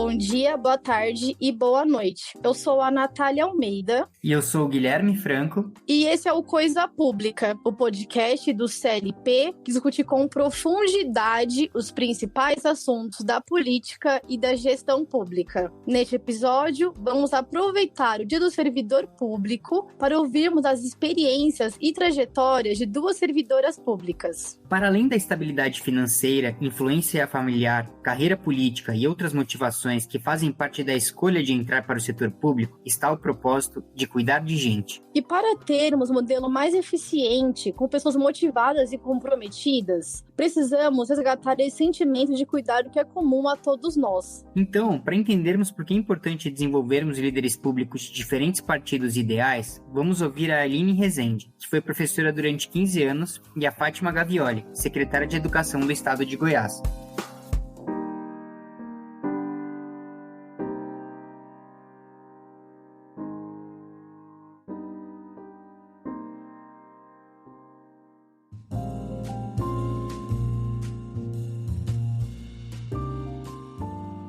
Bom dia, boa tarde e boa noite. Eu sou a Natália Almeida. E eu sou o Guilherme Franco. E esse é o Coisa Pública, o podcast do CLP que discute com profundidade os principais assuntos da política e da gestão pública. Neste episódio, vamos aproveitar o Dia do Servidor Público para ouvirmos as experiências e trajetórias de duas servidoras públicas. Para além da estabilidade financeira, influência familiar, carreira política e outras motivações que fazem parte da escolha de entrar para o setor público, está o propósito de cuidar de gente. E para termos um modelo mais eficiente, com pessoas motivadas e comprometidas, precisamos resgatar esse sentimento de cuidado que é comum a todos nós. Então, para entendermos por que é importante desenvolvermos líderes públicos de diferentes partidos e ideais, vamos ouvir a Aline Rezende, que foi professora durante 15 anos, e a Fátima Gavioli, secretária de Educação do Estado de Goiás.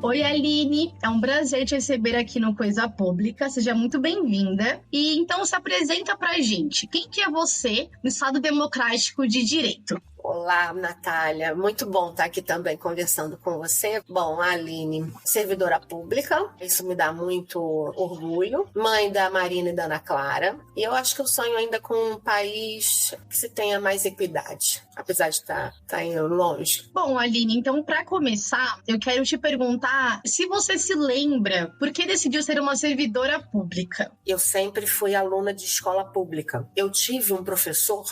Oi, Aline, é um prazer te receber aqui no Coisa Pública, seja muito bem-vinda. E então se apresenta pra gente, quem que é você no Estado Democrático de Direito? Olá, Natália. Muito bom estar aqui também conversando com você. Bom, a Aline, servidora pública, isso me dá muito orgulho. Mãe da Marina e da Ana Clara. E eu acho que eu sonho ainda com um país que se tenha mais equidade, apesar de estar indo longe. Bom, Aline, então para começar, eu quero te perguntar se você se lembra por que decidiu ser uma servidora pública. Eu sempre fui aluna de escola pública. Eu tive um professor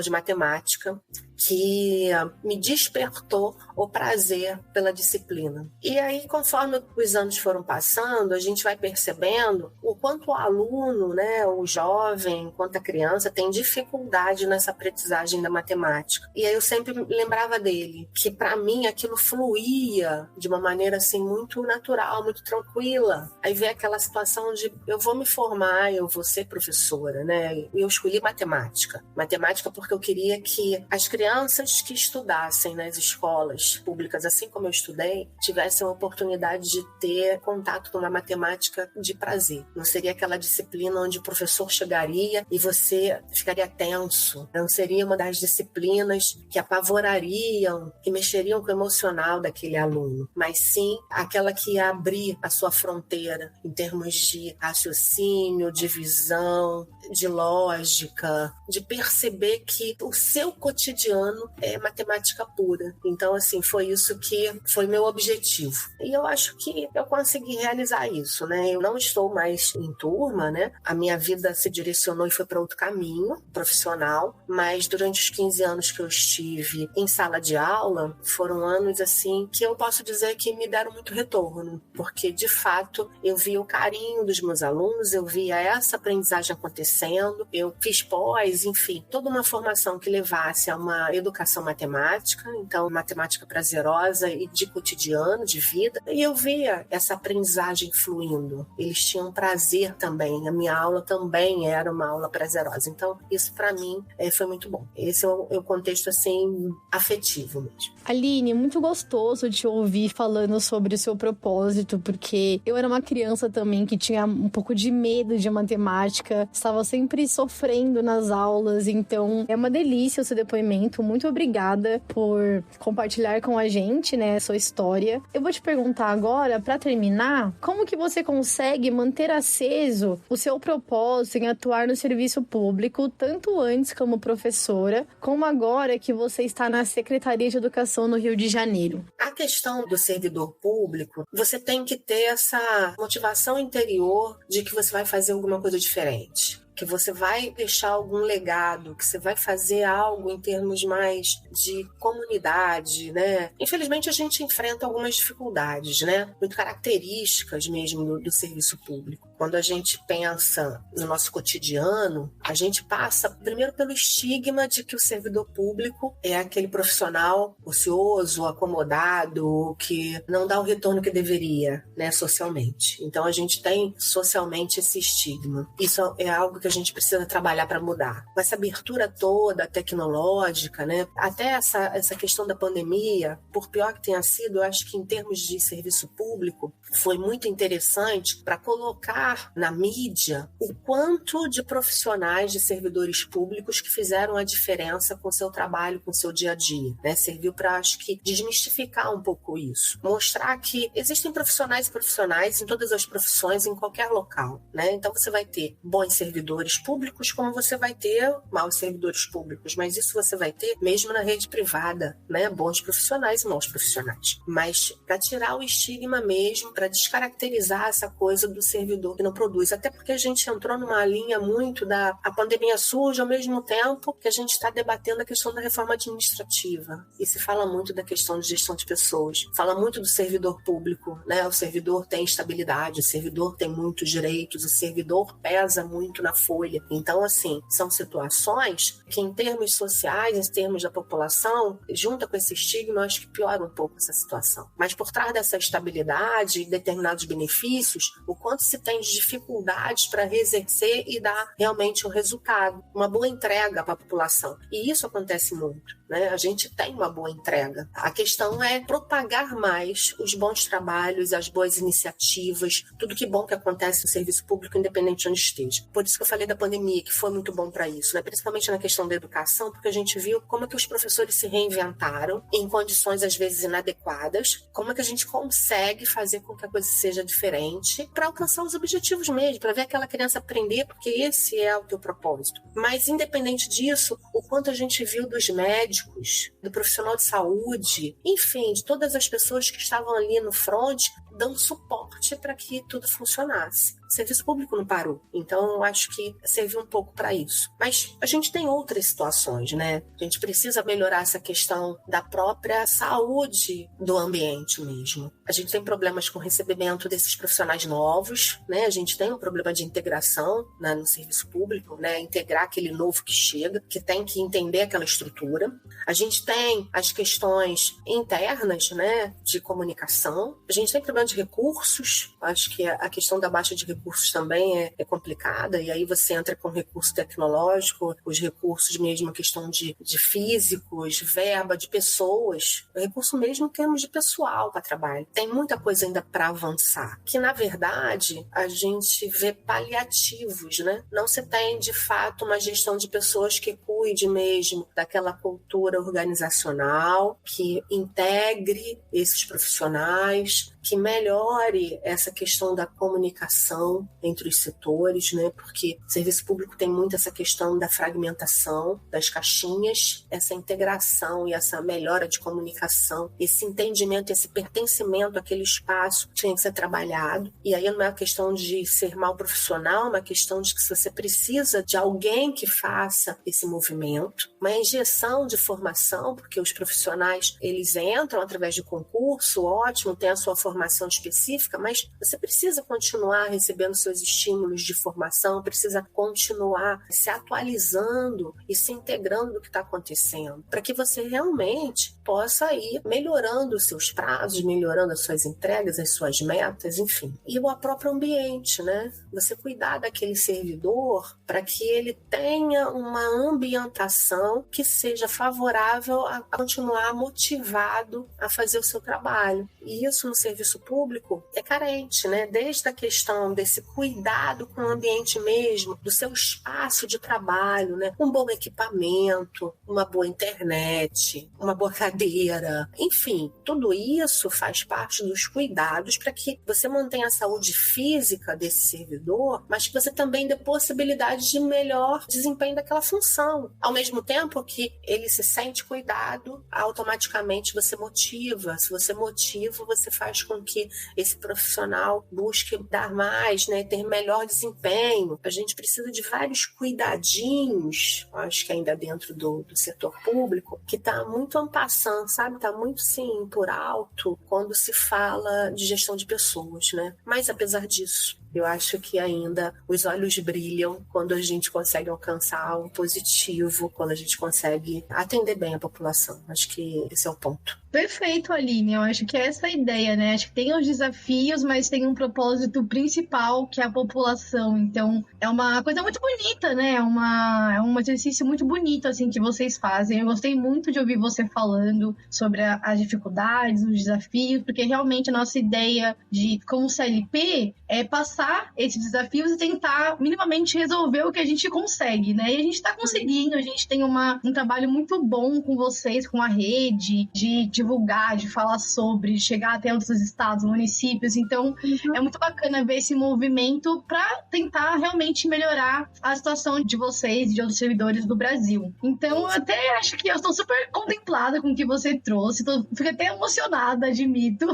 de matemática, que me despertou o prazer pela disciplina. E aí, conforme os anos foram passando, a gente vai percebendo o quanto o aluno, né, o jovem, quanto a criança, tem dificuldade nessa aprendizagem da matemática. E aí eu sempre lembrava dele, que para mim aquilo fluía de uma maneira assim muito natural, muito tranquila. Aí veio aquela situação de eu vou me formar, eu vou ser professora, né? E eu escolhi matemática. Matemática porque eu queria que as crianças que estudassem nas escolas públicas, assim como eu estudei, tivessem a oportunidade de ter contato com uma matemática de prazer. Não seria aquela disciplina onde o professor chegaria e você ficaria tenso. Não seria uma das disciplinas que apavorariam, que mexeriam com o emocional daquele aluno, mas sim aquela que ia abrir a sua fronteira em termos de raciocínio, de visão, de lógica, de perceber que o seu cotidiano é matemática pura. Então, assim, foi isso que foi meu objetivo. E eu acho que eu consegui realizar isso, né? Eu não estou mais em turma, né? A minha vida se direcionou e foi para outro caminho profissional, mas durante os 15 anos que eu estive em sala de aula, foram anos, assim, que eu posso dizer que me deram muito retorno, porque, de fato, eu vi o carinho dos meus alunos, eu via essa aprendizagem acontecendo, eu fiz pós, enfim, toda uma formação que levasse a uma educação matemática, então matemática prazerosa e de cotidiano, de vida, e eu via essa aprendizagem fluindo. Eles tinham prazer também, a minha aula também era uma aula prazerosa, então isso para mim foi muito bom. Esse é o contexto assim afetivo mesmo. Aline, muito gostoso te ouvir falando sobre o seu propósito, porque eu era uma criança também que tinha um pouco de medo de matemática, estava sempre sofrendo nas aulas, então é uma delícia o seu depoimento. Muito obrigada por compartilhar com a gente, né, a sua história. Eu vou te perguntar agora, para terminar, como que você consegue manter aceso o seu propósito em atuar no serviço público, tanto antes como professora, como agora que você está na Secretaria de Educação no Rio de Janeiro? A questão do servidor público, você tem que ter essa motivação interior de que você vai fazer alguma coisa diferente, que você vai deixar algum legado, que você vai fazer algo em termos mais de comunidade, né? Infelizmente, a gente enfrenta algumas dificuldades, né? Muito características mesmo do serviço público. Quando a gente pensa no nosso cotidiano, a gente passa primeiro pelo estigma de que o servidor público é aquele profissional ocioso, acomodado, que não dá o retorno que deveria, né, socialmente. Então, a gente tem socialmente esse estigma. Isso é algo que a gente precisa trabalhar para mudar. Essa abertura toda tecnológica, né? Até essa questão da pandemia, por pior que tenha sido, eu acho que em termos de serviço público, foi muito interessante para colocar na mídia o quanto de profissionais, de servidores públicos que fizeram a diferença com o seu trabalho, com o seu dia a dia, né? Serviu para, acho que, desmistificar um pouco isso. Mostrar que existem profissionais e profissionais em todas as profissões, em qualquer local, né? Então você vai ter bons servidores públicos, como você vai ter maus servidores públicos, mas isso você vai ter mesmo na rede privada, né? Bons profissionais e maus profissionais. Mas para tirar o estigma mesmo, para descaracterizar essa coisa do servidor que não produz, até porque a gente entrou numa linha muito a pandemia surge ao mesmo tempo que a gente está debatendo a questão da reforma administrativa, e se fala muito da questão de gestão de pessoas, fala muito do servidor público, né? O servidor tem estabilidade, o servidor tem muitos direitos, o servidor pesa muito na folha. Então, assim, são situações que em termos sociais, em termos da população, junta com esse estigma, eu acho que piora um pouco essa situação. Mas por trás dessa estabilidade e determinados benefícios, o quanto se tem de dificuldades para exercer e dar realmente um resultado, uma boa entrega para a população. E isso acontece muito, né? A gente tem uma boa entrega. A questão é propagar mais os bons trabalhos, as boas iniciativas, tudo que bom que acontece no serviço público, independente de onde esteja. Por isso que eu falei da pandemia, que foi muito bom para isso, né? Principalmente na questão da educação, porque a gente viu como é que os professores se reinventaram em condições às vezes inadequadas, como é que a gente consegue fazer com que a coisa seja diferente para alcançar os objetivos mesmo, para ver aquela criança aprender, porque esse é o teu propósito. Mas independente disso, o quanto a gente viu dos médicos, do profissional de saúde, enfim, de todas as pessoas que estavam ali no front, dando suporte para que tudo funcionasse. O serviço público não parou. Então, eu acho que serviu um pouco para isso. Mas a gente tem outras situações, né? A gente precisa melhorar essa questão da própria saúde do ambiente mesmo. A gente tem problemas com o recebimento desses profissionais novos, né? A gente tem um problema de integração, né, no serviço público, né? Integrar aquele novo que chega, que tem que entender aquela estrutura. A gente tem as questões internas, né, de comunicação. A gente tem problema de recursos. Acho que a questão da baixa de recursos também é complicada, e aí você entra com recurso tecnológico, os recursos mesmo, a questão de físicos, verba, de pessoas, recurso mesmo em termos de pessoal para trabalho. Tem muita coisa ainda para avançar, que na verdade a gente vê paliativos, né? Não se tem de fato uma gestão de pessoas que cuide mesmo daquela cultura organizacional, que integre esses profissionais, que melhore essa questão da comunicação entre os setores, né? Porque o serviço público tem muito essa questão da fragmentação das caixinhas, essa integração e essa melhora de comunicação, esse entendimento, esse pertencimento àquele espaço tinha que ser trabalhado. E aí não é uma questão de ser mal profissional, é uma questão de que você precisa de alguém que faça esse movimento, uma injeção de formação, porque os profissionais, eles entram através de concurso, ótimo, tem a sua formação específica, mas você precisa continuar recebendo seus estímulos de formação, precisa continuar se atualizando e se integrando no que está acontecendo, para que você realmente possa ir melhorando os seus prazos, melhorando as suas entregas, as suas metas, enfim. E o próprio ambiente, né? Você cuidar daquele servidor para que ele tenha uma ambientação que seja favorável a continuar motivado a fazer o seu trabalho. E isso no serviço público é carente, né? Desde a questão desse cuidado com o ambiente mesmo, do seu espaço de trabalho, né? Um bom equipamento, uma boa internet, uma boa cadeira, enfim, tudo isso faz parte dos cuidados para que você mantenha a saúde física desse servidor, mas que você também dê possibilidade de melhor desempenho daquela função. Ao mesmo tempo que ele se sente cuidado, automaticamente você motiva. Se você motiva, você faz com que esse profissional busque dar mais, né, ter melhor desempenho. A gente precisa de vários cuidadinhos, acho que ainda dentro do setor público, que está muito en passant, sabe? Está muito, sim, por alto quando se fala de gestão de pessoas, né? Mas, apesar disso, Eu acho que ainda os olhos brilham quando a gente consegue alcançar algo positivo, quando a gente consegue atender bem a população. Acho que esse é o ponto. Perfeito, Aline. Eu acho que é essa a ideia, né? Acho que tem os desafios, mas tem um propósito principal, que é a população. Então, é uma coisa muito bonita, né? É um exercício muito bonito, assim, que vocês fazem. Eu gostei muito de ouvir você falando sobre as dificuldades, os desafios, porque realmente a nossa ideia de, como CLP, é passar esses desafios e tentar minimamente resolver o que a gente consegue, né? E a gente está conseguindo, a gente tem um trabalho muito bom com vocês, com a rede, de divulgar, de falar sobre, de chegar até outros estados, municípios. Então, é muito bacana ver esse movimento para tentar realmente melhorar a situação de vocês e de outros servidores do Brasil. Então, eu até acho que eu estou super contemplada com o que você trouxe, fico até emocionada, admito.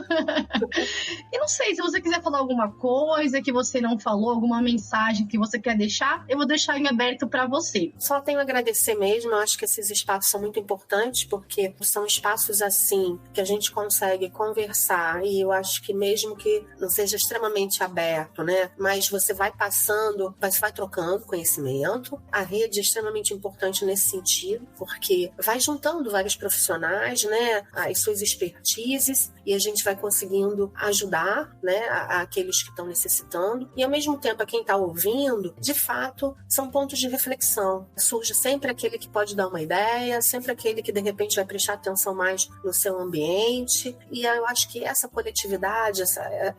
E não sei, se você quiser falar alguma coisa que você não falou, alguma mensagem que você quer deixar, eu vou deixar em aberto para você. Só tenho a agradecer mesmo, eu acho que esses espaços são muito importantes, porque são espaços assim que a gente consegue conversar, e eu acho que mesmo que não seja extremamente aberto, né, mas você vai passando, você vai trocando conhecimento. A rede é extremamente importante nesse sentido, porque vai juntando vários profissionais, né, as suas expertises, e a gente vai conseguindo ajudar, né, aqueles que estão necessitando, e ao mesmo tempo a quem está ouvindo, de fato, são pontos de reflexão. Surge sempre aquele que pode dar uma ideia, sempre aquele que de repente vai prestar atenção mais no seu ambiente, e eu acho que essa coletividade,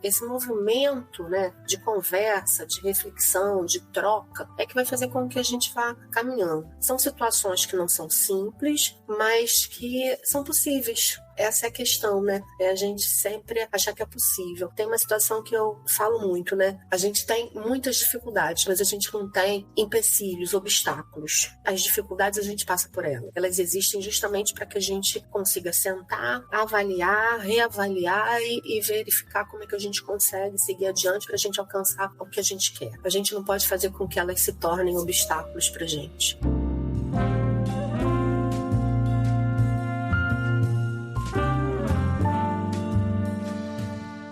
esse movimento, né, de conversa, de reflexão, de troca, é que vai fazer com que a gente vá caminhando. São situações que não são simples, mas que são possíveis. Essa é a questão, né? É a gente sempre achar que é possível. Tem uma situação que eu falo muito, né? A gente tem muitas dificuldades, mas a gente não tem empecilhos, obstáculos. As dificuldades a gente passa por elas. Elas existem justamente para que a gente consiga sentar, avaliar, reavaliar e verificar como é que a gente consegue seguir adiante para a gente alcançar o que a gente quer. A gente não pode fazer com que elas se tornem obstáculos para a gente.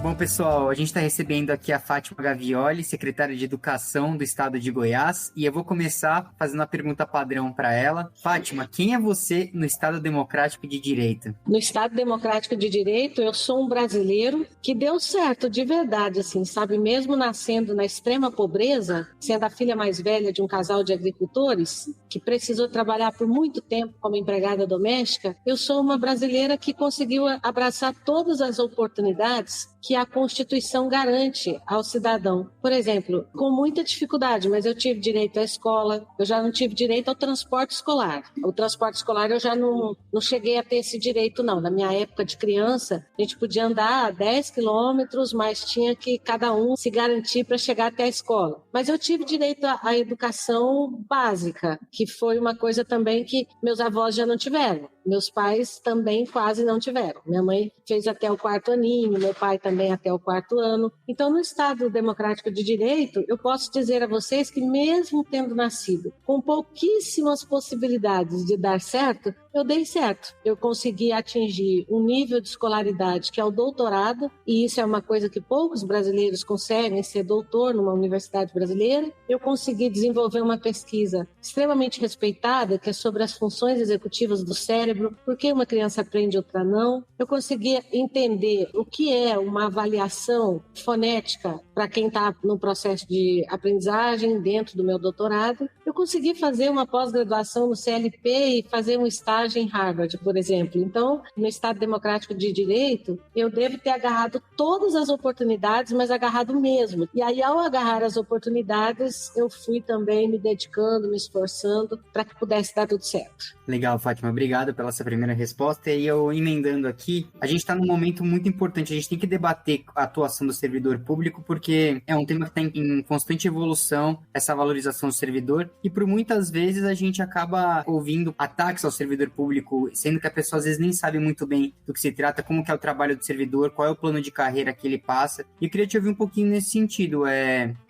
Bom, pessoal, a gente está recebendo aqui a Fátima Gavioli, secretária de Educação do Estado de Goiás, e eu vou começar fazendo a pergunta padrão para ela. Fátima, quem é você no Estado Democrático de Direito? No Estado Democrático de Direito, eu sou um brasileiro que deu certo de verdade, assim, sabe? Mesmo nascendo na extrema pobreza, sendo a filha mais velha de um casal de agricultores, que precisou trabalhar por muito tempo como empregada doméstica, eu sou uma brasileira que conseguiu abraçar todas as oportunidades que a Constituição garante ao cidadão. Por exemplo, com muita dificuldade, mas eu tive direito à escola, eu já não tive direito ao transporte escolar. O transporte escolar eu já não cheguei a ter esse direito, não. Na minha época de criança, a gente podia andar 10 quilômetros, mas tinha que cada um se garantir para chegar até a escola. Mas eu tive direito à educação básica, que foi uma coisa também que meus avós já não tiveram. Meus pais também quase não tiveram. Minha mãe fez até o 4º aninho, meu pai também até o 4º ano. Então, no Estado Democrático de Direito, eu posso dizer a vocês que mesmo tendo nascido com pouquíssimas possibilidades de dar certo, eu dei certo. Eu consegui atingir um nível de escolaridade que é o doutorado, e isso é uma coisa que poucos brasileiros conseguem, ser doutor numa universidade brasileira. Eu consegui desenvolver uma pesquisa extremamente respeitada, que é sobre as funções executivas do cérebro, por que uma criança aprende e outra não. Eu consegui entender o que é uma avaliação fonética para quem está no processo de aprendizagem dentro do meu doutorado. Eu consegui fazer uma pós-graduação no CLP e fazer um estágio em Harvard, por exemplo. Então, no Estado Democrático de Direito, eu devo ter agarrado todas as oportunidades, mas agarrado mesmo. E aí, ao agarrar as oportunidades, eu fui também me dedicando, me esforçando para que pudesse dar tudo certo. Legal, Fátima. Obrigado pela sua primeira resposta. E eu emendando aqui, a gente está num momento muito importante. A gente tem que debater a atuação do servidor público, porque é um tema que está em constante evolução, essa valorização do servidor. E e por muitas vezes a gente acaba ouvindo ataques ao servidor público, sendo que a pessoa às vezes nem sabe muito bem do que se trata, como que é o trabalho do servidor, qual é o plano de carreira que ele passa. E eu queria te ouvir um pouquinho nesse sentido,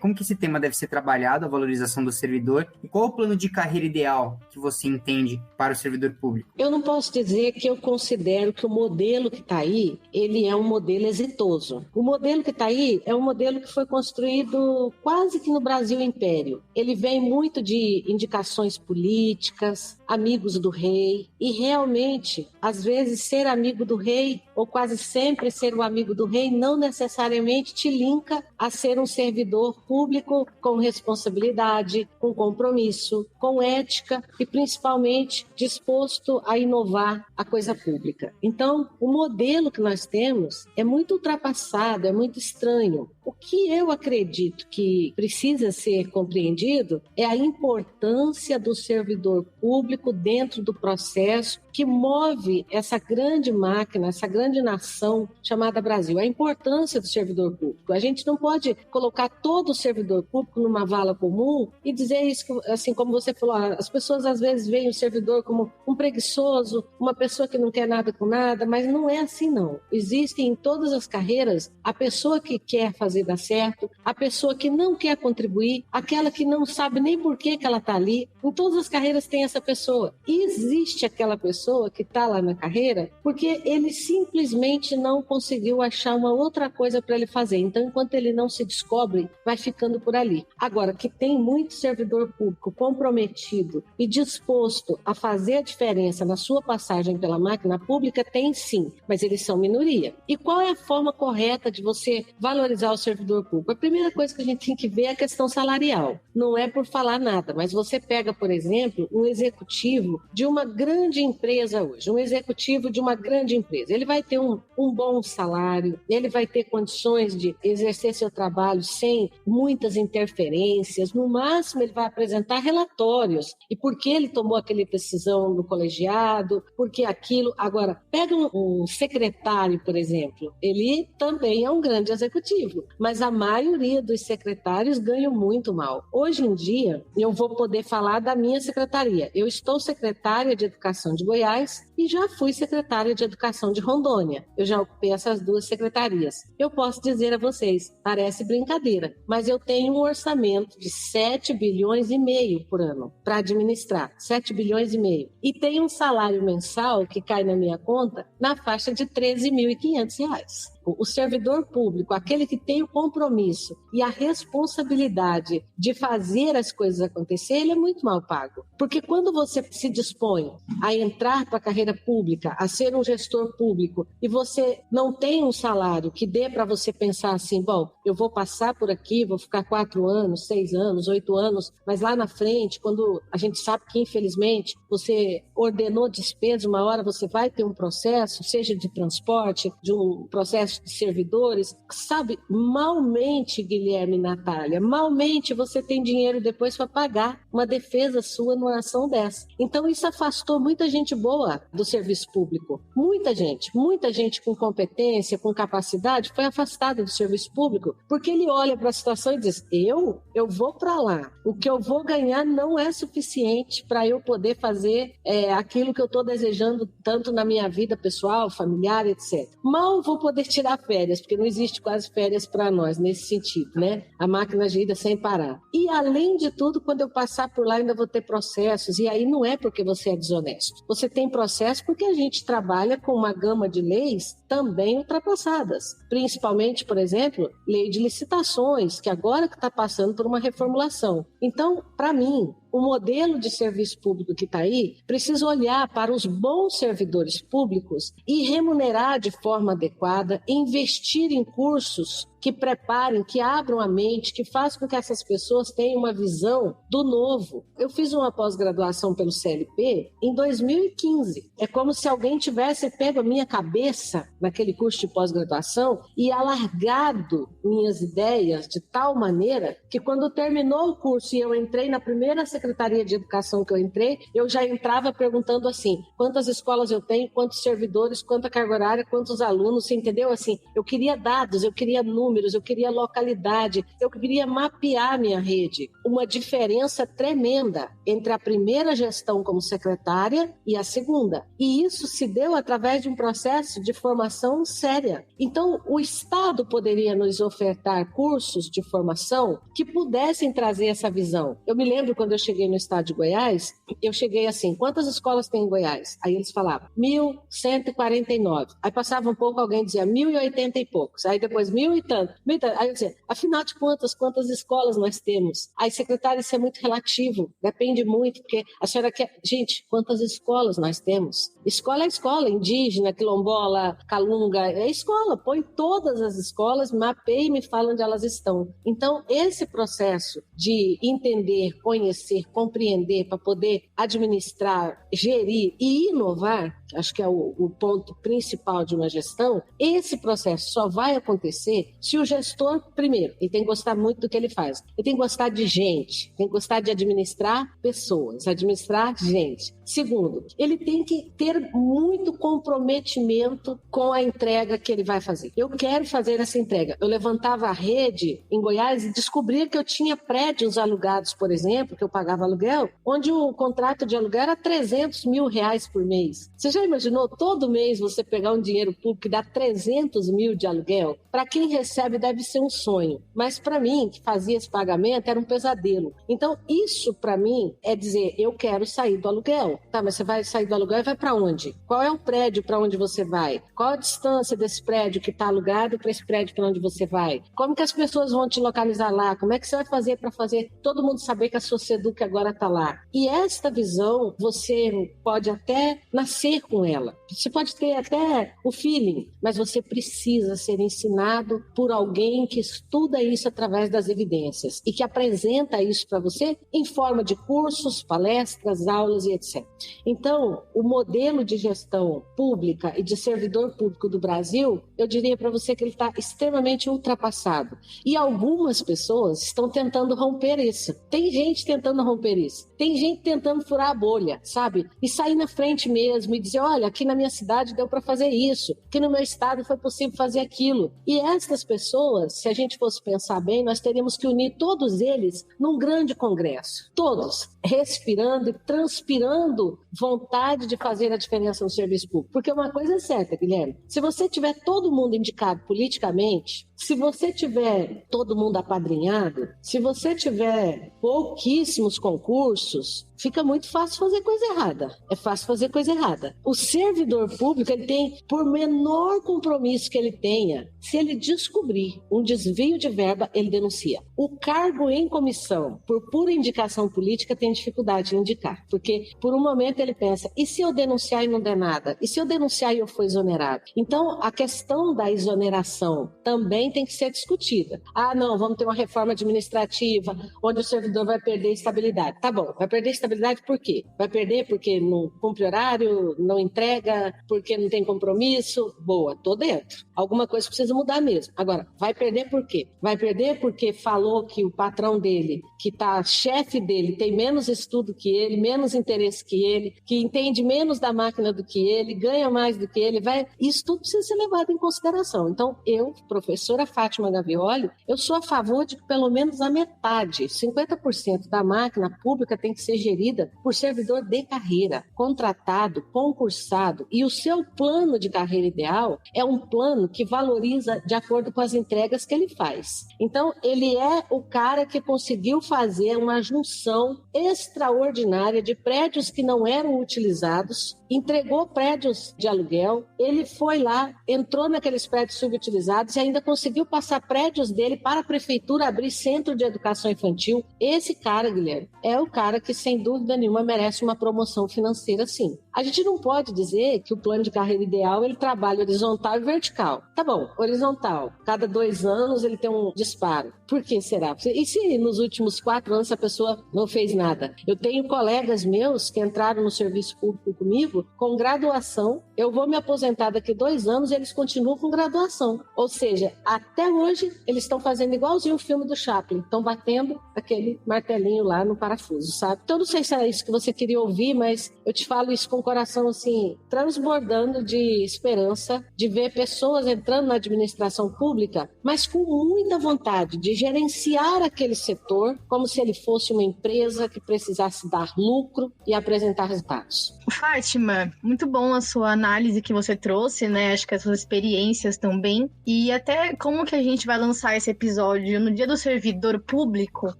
como que esse tema deve ser trabalhado, a valorização do servidor, e qual é o plano de carreira ideal que você entende para o servidor público? Eu não posso dizer que eu considero que o modelo que está aí, ele é um modelo exitoso. O modelo que está aí é um modelo que foi construído quase que no Brasil Império. Ele vem muito de indicações políticas, amigos do rei, e realmente, às vezes, ser amigo do rei, ou quase sempre ser o amigo do rei, não necessariamente te linka a ser um servidor público com responsabilidade, com compromisso, com ética e principalmente disposto a inovar a coisa pública. Então, o modelo que nós temos é muito ultrapassado, é muito estranho. O que eu acredito que precisa ser compreendido é a importância do servidor público dentro do processo que move essa grande máquina, essa grande nação chamada Brasil. A importância do servidor público. A gente não pode colocar todo o servidor público numa vala comum e dizer isso, assim como você falou, as pessoas às vezes veem o servidor como um preguiçoso, uma pessoa que não quer nada com nada, mas não é assim não. Existem em todas as carreiras a pessoa que quer fazer dar certo, a pessoa que não quer contribuir, aquela que não sabe nem por que ela está ali. Em todas as carreiras tem essa pessoa. E existe aquela pessoa que está lá na carreira porque ele simplesmente não conseguiu achar uma outra coisa para ele fazer. Então, enquanto ele não se descobre, vai ficando por ali. Agora, que tem muito servidor público comprometido e disposto a fazer a diferença na sua passagem pela máquina pública, tem sim, mas eles são minoria. E qual é a forma correta de você valorizar o servidor público? A primeira coisa que a gente tem que ver é a questão salarial. Não é por falar nada, mas você pega, por exemplo, um executivo de uma grande empresa hoje, um executivo de uma grande empresa. Ele vai ter um bom salário, ele vai ter condições de exercer seu trabalho sem muitas interferências, no máximo ele vai apresentar relatórios, e por que ele tomou aquela decisão no colegiado, por que aquilo. Agora, pega um secretário, por exemplo, ele também é um grande executivo, mas a maioria dos secretários ganham muito mal. Hoje em dia, eu vou poder falar da minha secretaria. Eu estou secretária de Educação de Goiás e já fui secretária de Educação de Rondônia. Eu já ocupei essas duas secretarias. Eu posso dizer a vocês, parece brincadeira, mas eu tenho um orçamento de 7 bilhões e meio por ano para administrar, 7 bilhões e meio. E tem um salário mensal que cai na minha conta na faixa de R$13.500. O servidor público, aquele que tem o compromisso e a responsabilidade de fazer as coisas acontecer, ele é muito mal pago. Porque quando você se dispõe a entrar para a carreira pública, a ser um gestor público, e você não tem um salário que dê para você pensar assim, bom, eu vou passar por aqui, vou ficar 4 anos, 6 anos, 8 anos, mas lá na frente, quando a gente sabe que, infelizmente, você ordenou despesa, uma hora você vai ter um processo, seja de transporte, de um processo de servidores, sabe, malmente, Guilherme e Natália, malmente você tem dinheiro depois para pagar uma defesa sua numa ação dessa. Então isso afastou muita gente boa do serviço público. Muita gente com competência, com capacidade, foi afastada do serviço público, porque ele olha para a situação e diz, eu vou para lá, o que eu vou ganhar não é suficiente para eu poder fazer aquilo que eu estou desejando tanto na minha vida pessoal, familiar, etc. Mal vou poder tirar férias, porque não existe quase férias para nós nesse sentido, né? A máquina gira sem parar. E além de tudo, quando eu passar por lá ainda vou ter processos, e aí não é porque você é desonesto. Você tem processo porque a gente trabalha com uma gama de leis também ultrapassadas. Principalmente, por exemplo, lei de licitações, que agora que está passando por uma reformulação. Então, para mim, o modelo de serviço público que está aí precisa olhar para os bons servidores públicos e remunerar de forma adequada, investir em cursos que preparem, que abram a mente, que façam com que essas pessoas tenham uma visão do novo. Eu fiz uma pós-graduação pelo CLP em 2015. É como se alguém tivesse pego a minha cabeça naquele curso de pós-graduação e alargado minhas ideias de tal maneira que quando terminou o curso e eu entrei na primeira Secretaria de Educação que eu entrei, eu já entrava perguntando assim, quantas escolas eu tenho, quantos servidores, quanta carga horária, quantos alunos, você entendeu? Assim, eu queria dados, eu queria números, números, eu queria localidade, eu queria mapear a minha rede. Uma diferença tremenda entre a primeira gestão como secretária e a segunda. E isso se deu através de um processo de formação séria. Então, o Estado poderia nos ofertar cursos de formação que pudessem trazer essa visão. Eu me lembro quando eu cheguei no estado de Goiás, eu cheguei assim, quantas escolas tem em Goiás? Aí eles falavam, 1.149. Aí passava um pouco, alguém dizia 1.080 e poucos. Aí depois 1.000 e tanto. Aí eu dizia, afinal de contas, quantas escolas nós temos? Aí, secretária, isso é muito relativo, depende muito, porque a senhora quer... Gente, quantas escolas nós temos? Escola é escola, indígena, quilombola, calunga, é escola. Põe todas as escolas, mapeia e me fala onde elas estão. Então, esse processo de entender, conhecer, compreender, para poder administrar, gerir e inovar, acho que é o ponto principal de uma gestão, esse processo só vai acontecer se o gestor, primeiro, ele tem que gostar muito do que ele faz. Ele tem que gostar de gente, tem que gostar de administrar pessoas, administrar gente. Segundo, ele tem que ter muito comprometimento com a entrega que ele vai fazer. Eu quero fazer essa entrega. Eu levantava a rede em Goiás e descobria que eu tinha prédios alugados, por exemplo, que eu pagava aluguel, onde o contrato de aluguel era R$300 mil por mês. Você já imaginou todo mês você pegar um dinheiro público e dar 300 mil de aluguel? Para quem recebe deve ser um sonho, mas para mim, que fazia esse pagamento, era um pesadelo. Então, isso para mim é dizer, eu quero sair do aluguel. Tá, mas você vai sair do aluguel e vai para onde? Qual é o prédio para onde você vai? Qual a distância desse prédio que está alugado para esse prédio para onde você vai? Como que as pessoas vão te localizar lá? Como é que você vai fazer para fazer todo mundo saber que a Soceduc agora está lá? E esta visão, você pode até nascer com ela. Você pode ter até o feeling, mas você precisa ser ensinado por alguém que estuda isso através das evidências e que apresenta isso para você em forma de cursos, palestras, aulas e etc. Então, o modelo de gestão pública e de servidor público do Brasil, eu diria para você que ele está extremamente ultrapassado. E algumas pessoas estão tentando romper isso. Tem gente tentando romper isso. Tem gente tentando furar a bolha, sabe? E sair na frente mesmo e dizer, olha, aqui na minha cidade deu para fazer isso, aqui no meu estado foi possível fazer aquilo. E essas pessoas, se a gente fosse pensar bem, nós teríamos que unir todos eles num grande congresso. Todos, respirando e transpirando vontade de fazer a diferença no serviço público. Porque uma coisa é certa, Guilherme, se você tiver todo mundo indicado politicamente, se você tiver todo mundo apadrinhado, se você tiver pouquíssimos concursos, fica muito fácil fazer coisa errada. É fácil fazer coisa errada. O servidor público, ele tem, por menor compromisso que ele tenha, se ele descobrir um desvio de verba, ele denuncia. O cargo em comissão, por pura indicação política, tem dificuldade em indicar. Porque, por um momento, ele pensa, e se eu denunciar e não der nada? E se eu denunciar e eu for exonerado? Então, a questão da exoneração também tem que ser discutida. Ah, não, vamos ter uma reforma administrativa, onde o servidor vai perder estabilidade. Tá bom, vai perder estabilidade por quê? Vai perder porque não cumpre horário, não entrega, porque não tem compromisso? Boa, tô dentro. Alguma coisa precisa mudar mesmo. Agora, vai perder por quê? Vai perder porque falou que o patrão dele, que tá chefe dele, tem menos estudo que ele, menos interesse que ele, que entende menos da máquina do que ele, ganha mais do que ele, isso tudo precisa ser levado em consideração. Então, eu, professora Fátima Gavioli, eu sou a favor de que pelo menos a metade, 50% da máquina pública tem que ser gerida por servidor de carreira, contratado, concursado, e o seu plano de carreira ideal é um plano que valoriza de acordo com as entregas que ele faz. Então, ele é o cara que conseguiu fazer uma junção extraordinária de prédios que não eram utilizados, entregou prédios de aluguel, ele foi lá, entrou naqueles prédios subutilizados e ainda conseguiu passar prédios dele para a prefeitura abrir centro de educação infantil. Esse cara, Guilherme, é o cara que, sem dúvida nenhuma, merece uma promoção financeira, sim. A gente não pode dizer que o plano de carreira ideal, ele trabalha horizontal e vertical. Tá bom, horizontal. Cada 2 anos ele tem um disparo. Por que será? E se nos últimos 4 anos a pessoa não fez nada? Eu tenho colegas meus que entraram no serviço público comigo com graduação. Eu vou me aposentar daqui 2 anos e eles continuam com graduação. Ou seja, até hoje eles estão fazendo igualzinho o filme do Chaplin. Estão batendo aquele martelinho lá no parafuso, sabe? Então, não sei se era isso que você queria ouvir, mas eu te falo isso com coração assim transbordando de esperança de ver pessoas entrando na administração pública, mas com muita vontade de gerenciar aquele setor como se ele fosse uma empresa que precisasse dar lucro e apresentar resultados. Fátima, muito bom a sua análise que você trouxe, né? Acho que as suas experiências também. E até como que a gente vai lançar esse episódio no Dia do Servidor Público.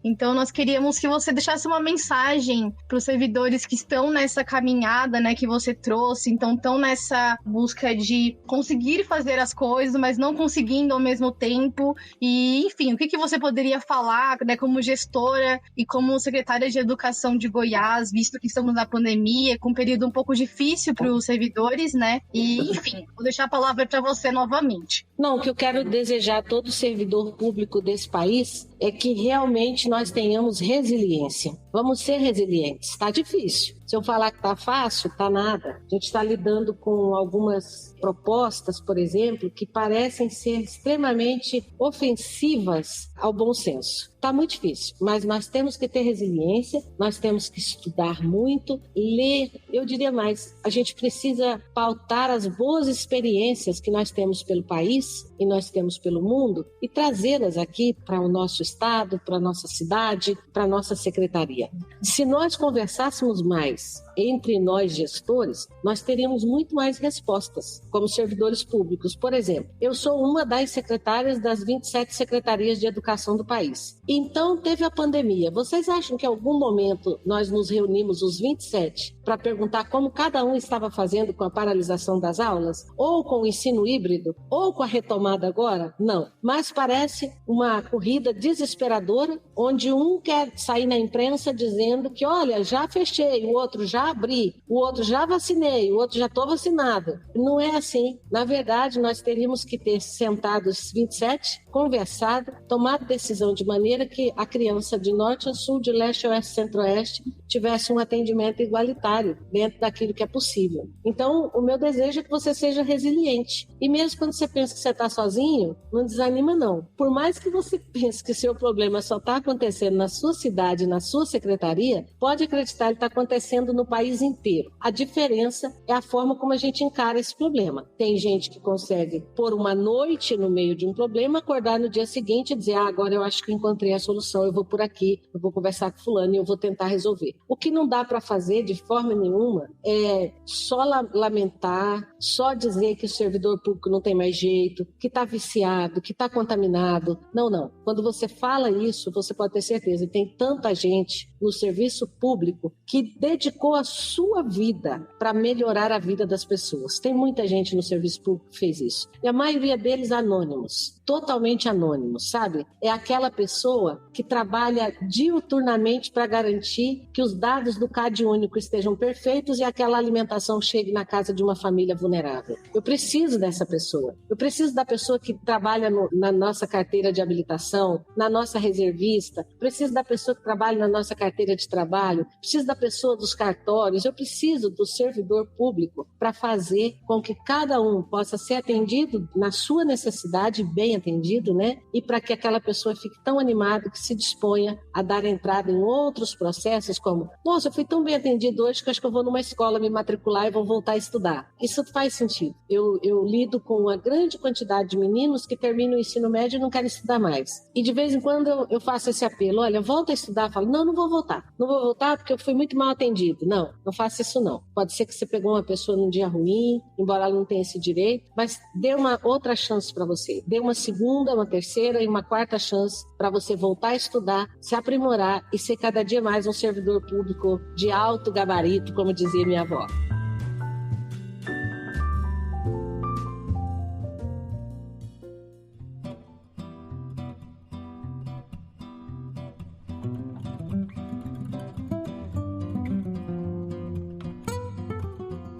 Então, nós queríamos que você deixasse uma mensagem para os servidores que estão nessa caminhada, né, que você trouxe. Então, estão nessa busca de conseguir fazer as coisas, mas não conseguindo ao mesmo tempo. E, enfim, o que você poderia falar, né, como gestora e como secretária de Educação de Goiás, visto que estamos na pandemia, com um período um pouco difícil para os servidores, né? E, enfim, vou deixar a palavra para você novamente. Não, o que eu quero desejar a todo servidor público desse país é que realmente nós tenhamos resiliência. Vamos ser resilientes. Está difícil. Se eu falar que está fácil, está nada. A gente está lidando com algumas propostas, por exemplo, que parecem ser extremamente ofensivas ao bom senso. Está muito difícil, mas nós temos que ter resiliência, nós temos que estudar muito, ler. Eu diria mais, a gente precisa pautar as boas experiências que nós temos pelo país e nós temos pelo mundo e trazê-las aqui para o nosso estado, para a nossa cidade, para a nossa secretaria. Se nós conversássemos mais entre nós gestores, nós teríamos muito mais respostas como servidores públicos. Por exemplo, eu sou uma das secretárias das 27 secretarias de educação do país. Então, teve a pandemia. Vocês acham que em algum momento nós nos reunimos os 27 para perguntar como cada um estava fazendo com a paralisação das aulas? Ou com o ensino híbrido? Ou com a retomada agora? Não. Mas parece uma corrida desesperadora, onde um quer sair na imprensa dizendo que, olha, já fechei, o outro já abri, o outro já vacinei, o outro já estou vacinado. Não é assim. Na verdade, nós teríamos que ter sentado os 27, conversado, tomado decisão de maneira que a criança de norte a sul, de leste a oeste, centro-oeste, tivesse um atendimento igualitário dentro daquilo que é possível. Então, o meu desejo é que você seja resiliente. E mesmo quando você pensa que você está sozinho, não desanima não. Por mais que você pense que seu problema só está acontecendo na sua cidade, na sua secretaria, pode acreditar que está acontecendo no país inteiro. A diferença é a forma como a gente encara esse problema. Tem gente que consegue pôr uma noite no meio de um problema, acordar no dia seguinte e dizer, agora eu acho que eu encontrei a solução, eu vou por aqui, eu vou conversar com fulano e eu vou tentar resolver. O que não dá para fazer de forma nenhuma é só lamentar, só dizer que o servidor público não tem mais jeito, que está viciado, que está contaminado. Não, não. Quando você fala isso, você pode ter certeza, tem tanta gente no serviço público que dedicou a sua vida para melhorar a vida das pessoas. Tem muita gente no serviço público que fez isso. E a maioria deles anônimos, totalmente anônimos, sabe? É aquela pessoa que trabalha diuturnamente para garantir que os dados do CAD único estejam perfeitos e aquela alimentação chegue na casa de uma família vulnerável. Eu preciso dessa pessoa. Eu preciso da pessoa que trabalha na nossa carteira de habilitação, na nossa reservista. Preciso da pessoa que trabalha na nossa carteira de trabalho. Preciso da pessoa dos cartórios. Eu preciso do servidor público para fazer com que cada um possa ser atendido na sua necessidade, bem atendido, né? E para que aquela pessoa fique tão animada que se disponha a dar entrada em outros processos como, nossa, eu fui tão bem atendido hoje que acho que eu vou numa escola me matricular e vou voltar a estudar. Isso faz sentido. Eu lido com uma grande quantidade de meninos que terminam o ensino médio e não querem estudar mais. E de vez em quando eu faço esse apelo, olha, volta a estudar. Eu falo, não vou voltar. Não vou voltar porque eu fui muito mal atendido. Não faça isso não. Pode ser que você pegou uma pessoa num dia ruim, embora ela não tenha esse direito, mas dê uma outra chance para você. Dê uma segunda, uma terceira e uma quarta chance para você voltar a estudar, se aprimorar e ser cada dia mais um servidor público de alto gabarito, como dizia minha avó.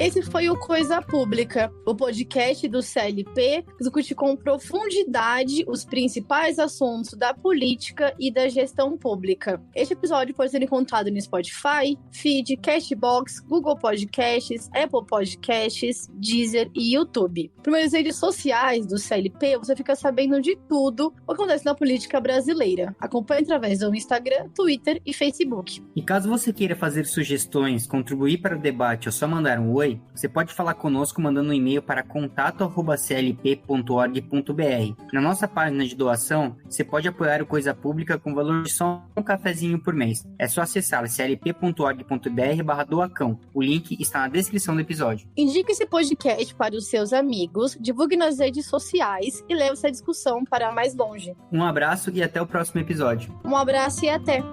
Esse foi o Coisa Pública, o podcast do CLP que discute com profundidade os principais assuntos da política e da gestão pública. Este episódio pode ser encontrado no Spotify, Feed, Castbox, Google Podcasts, Apple Podcasts, Deezer e YouTube. Por meio das redes sociais do CLP, você fica sabendo de tudo o que acontece na política brasileira. Acompanhe através do Instagram, Twitter e Facebook. E caso você queira fazer sugestões, contribuir para o debate ou só mandar um oi, você pode falar conosco mandando um e-mail para contato@clp.org.br. Na nossa página de doação, você pode apoiar o Coisa Pública com valor de só um cafezinho por mês. É só acessar clp.org.br/doacão. O link está na descrição do episódio. Indique esse podcast para os seus amigos, divulgue nas redes sociais e leve essa discussão para mais longe. Um abraço e até o próximo episódio. Um abraço e até!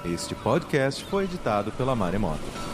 Este podcast foi editado pela Maremoto.